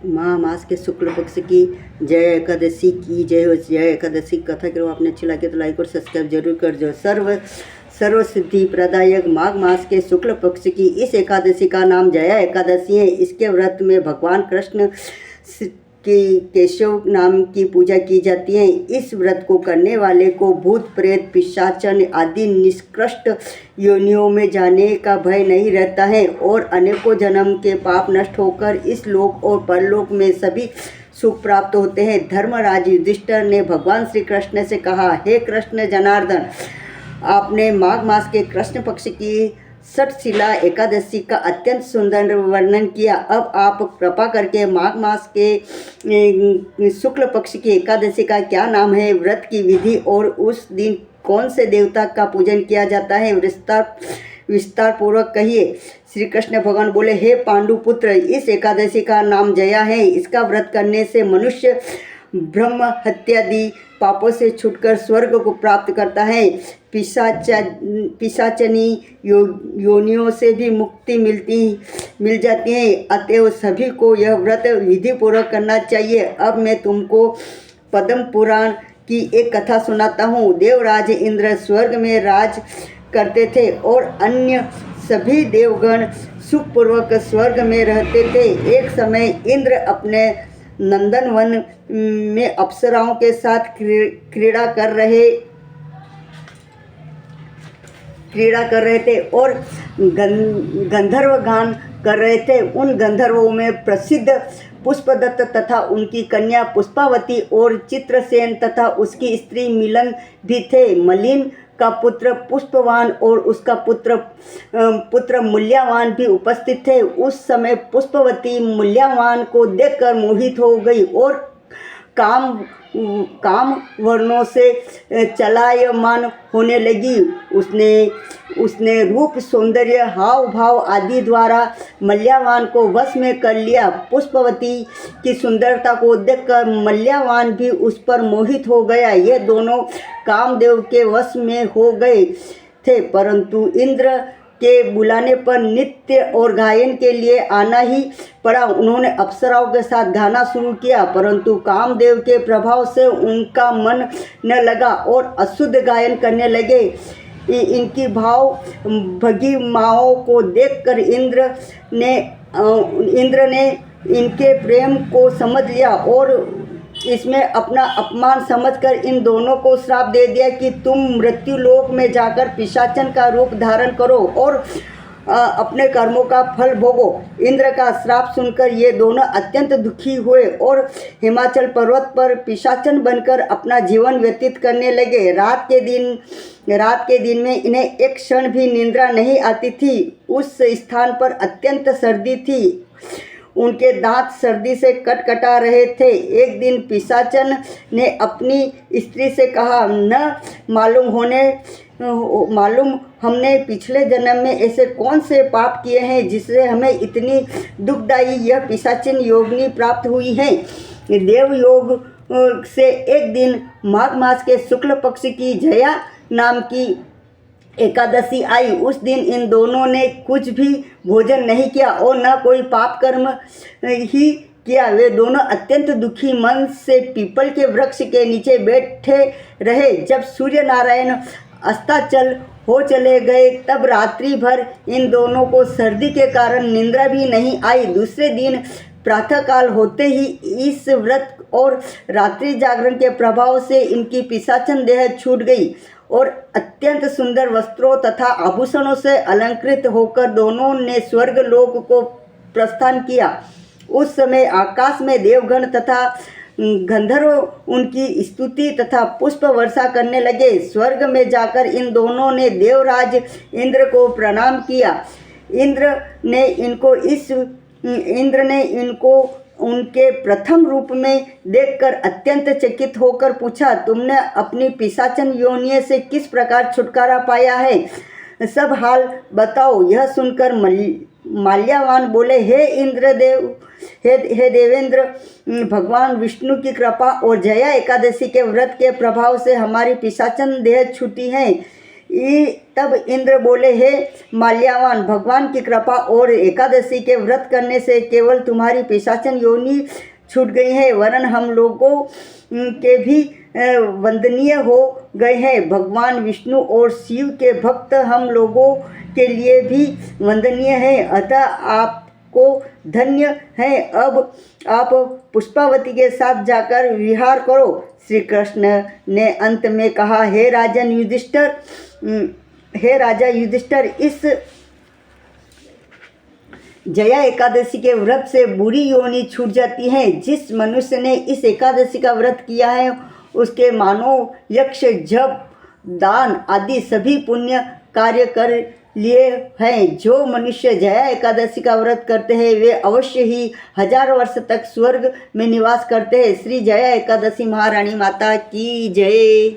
महामास के शुक्ल पक्ष की जय एकादशी की जय हो। जय एकादशी कथा करो। आपने अच्छी लगे तो लाइक और सब्सक्राइब जरूर कर दो। सर्व सिद्धि प्रदायक माघ मास के शुक्ल पक्ष की इस एकादशी का नाम जया एकादशी है। इसके व्रत में भगवान कृष्ण की केशव नाम की पूजा की जाती है। इस व्रत को करने वाले को भूत प्रेत पिशाचन आदि निष्कृष्ट योनियों में जाने का भय नहीं रहता है और अनेकों जन्म के पाप नष्ट होकर इस लोक और परलोक में सभी सुख प्राप्त होते हैं। धर्मराज युधिष्ठिर ने भगवान श्री कृष्ण से कहा, हे कृष्ण जनार्दन, आपने माघ मास के कृष्ण पक्ष की षटशिला एकादशी का अत्यंत सुंदर वर्णन किया। अब आप कृपा करके माघ मास के शुक्ल पक्ष की एकादशी का क्या नाम है, व्रत की विधि और उस दिन कौन से देवता का पूजन किया जाता है, विस्तार पूर्वक कहिए। श्री कृष्ण भगवान बोले, हे पांडुपुत्र, इस एकादशी का नाम जया है। इसका व्रत करने से मनुष्य ब्रह्म हत्यादि पापों से छूटकर स्वर्ग को प्राप्त करता है। पिशाचनी योनियों से भी मुक्ति मिल जाती है। अतएव सभी को यह व्रत विधि पूर्वक करना चाहिए। अब मैं तुमको पद्म पुराण की एक कथा सुनाता हूँ। देवराज इंद्र स्वर्ग में राज करते थे और अन्य सभी देवगण सुखपूर्वक स्वर्ग में रहते थे। एक समय इंद्र अपने नंदनवन में अप्सराओं के साथ क्रीड़ा कर रहे थे और गंधर्व गान कर रहे थे। उन गंधर्वों में प्रसिद्ध पुष्पदत्त तथा उनकी कन्या पुष्पावती और चित्रसेन तथा उसकी स्त्री मिलन भी थे। मलिन का पुत्र पुष्पवान और उसका पुत्र मूल्यवान भी उपस्थित थे। उस समय पुष्पवती मूल्यवान को देखकर मोहित हो गई और काम वर्णों से चलायमान होने लगी। उसने रूप सौंदर्य हाव भाव आदि द्वारा मल्यवान को वश में कर लिया। पुष्पवती की सुंदरता को देखकर मल्यवान भी उस पर मोहित हो गया। ये दोनों कामदेव के वश में हो गए थे, परंतु इंद्र के बुलाने पर नृत्य और गायन के लिए आना ही पड़ा। उन्होंने अप्सराओं के साथ गाना शुरू किया, परंतु कामदेव के प्रभाव से उनका मन न लगा और अशुद्ध गायन करने लगे। इनकी भाव भगी माओं को देखकर इंद्र ने इनके प्रेम को समझ लिया और इसमें अपना अपमान समझकर इन दोनों को श्राप दे दिया कि तुम मृत्यु लोक में जाकर पिशाचन का रूप धारण करो और अपने कर्मों का फल भोगो। इंद्र का श्राप सुनकर ये दोनों अत्यंत दुखी हुए और हिमाचल पर्वत पर पिशाचन बनकर अपना जीवन व्यतीत करने लगे। रात के दिन में इन्हें एक क्षण भी निद्रा नहीं आती थी। उस स्थान पर अत्यंत सर्दी थी। उनके दांत सर्दी से कटकटा रहे थे। एक दिन पिशाचन ने अपनी स्त्री से कहा, न मालूम हमने पिछले जन्म में ऐसे कौन से पाप किए हैं जिससे हमें इतनी दुखदायी यह पिशाचिन योगिनी प्राप्त हुई है। देवयोग से एक दिन माघ मास के शुक्ल पक्ष की जया नाम की एकादशी आई। उस दिन इन दोनों ने कुछ भी भोजन नहीं किया और न कोई पाप कर्म ही किया। वे दोनों अत्यंत दुखी मन से पीपल के वृक्ष के नीचे बैठे रहे। जब सूर्य नारायण अस्ताचल हो चले गए तब रात्रि भर इन दोनों को सर्दी के कारण निद्रा भी नहीं आई। दूसरे दिन प्रातःकाल होते ही इस व्रत और रात्रि जागरण के प्रभाव से इनकी पिशाचन देह छूट गई और अत्यंत सुंदर वस्त्रों तथा आभूषणों से अलंकृत होकर दोनों ने स्वर्ग लोक को प्रस्थान किया। उस समय आकाश में देवगण तथा गंधर्व उनकी स्तुति तथा पुष्प वर्षा करने लगे। स्वर्ग में जाकर इन दोनों ने देवराज इंद्र को प्रणाम किया। इंद्र ने इनको उनके प्रथम रूप में देखकर अत्यंत चकित होकर पूछा, तुमने अपनी पिशाचन योनि से किस प्रकार छुटकारा पाया है, सब हाल बताओ। यह सुनकर माल्यवान बोले, हे देवेंद्र, भगवान विष्णु की कृपा और जया एकादशी के व्रत के प्रभाव से हमारी पिशाचन देह छूटी है। तब इंद्र बोले, हे माल्यावान, भगवान की कृपा और एकादशी के व्रत करने से केवल तुम्हारी पिशाचन योनि छूट गई है, वरन हम लोगों के भी वंदनीय हो गए हैं। भगवान विष्णु और शिव के भक्त हम लोगों के लिए भी वंदनीय हैं, अतः आपको धन्य है। अब आप पुष्पावती के साथ जाकर विहार करो। श्री कृष्ण ने अंत में कहा, हे राजा युधिष्ठिर, इस जया एकादशी के व्रत से बुरी योनि छूट जाती है। जिस मनुष्य ने इस एकादशी का व्रत किया है उसके मानव, यक्ष, जप, दान आदि सभी पुण्य कार्य कर लिए हैं। जो मनुष्य जया एकादशी का व्रत करते हैं वे अवश्य ही 1000 वर्ष तक स्वर्ग में निवास करते हैं। श्री जया एकादशी महारानी माता की जय।